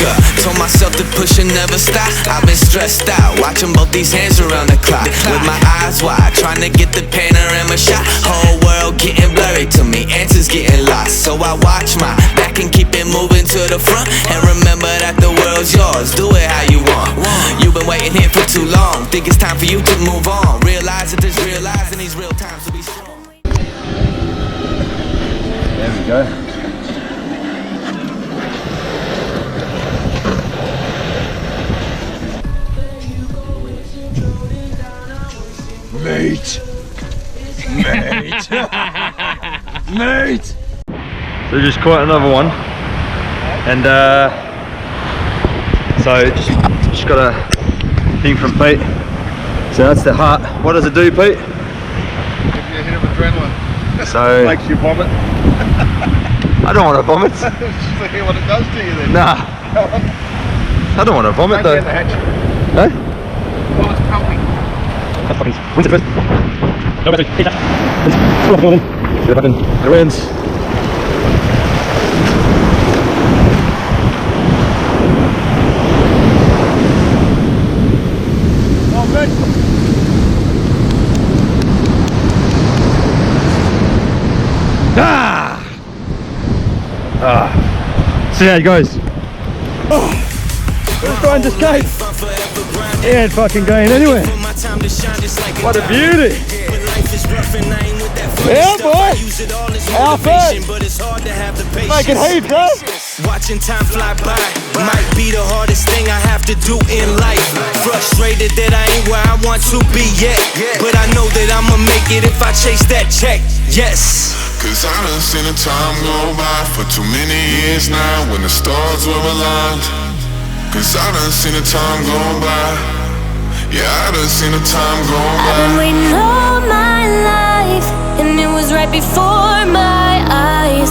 up. Told myself to push and never stop. I've been stressed out, watching both these hands around the clock. With my eyes wide, trying to get the panorama shot. Whole world getting blurry to me, answers getting lost. So I watch my back and keep it moving to the front. And remember that the world's yours, do it how you want. You've been waiting here for too long, think it's time for you to move on. Realize that there's realize in these real times to be strong. There we go. Mate! Mate! Mate! So just caught another one. And so just got a thing from Pete. So that's the heart. What does it do, Pete? Gives you a hit of adrenaline. So Makes you vomit. I don't want to vomit. Just to hear what it does to you then. Nah. I don't want to vomit though. Huh? Oh, it's pumping. When's it first? No, it wins. Oh, good. See how it goes. Oh, let's try and escape. He ain't fucking going anywhere. What a beauty. Yeah, boy. Our first. Make it heat, bro. Watching time fly by might be the hardest thing I have to do in life. Frustrated that I ain't where I want to be yet, but I know that I'ma make it if I chase that check. Yes. Cause I done seen the time go by for too many years now when the stars were aligned. Cause I done seen the time go by. Yeah, I done seen the time go by. I've been waiting all my life, and it was right before my eyes.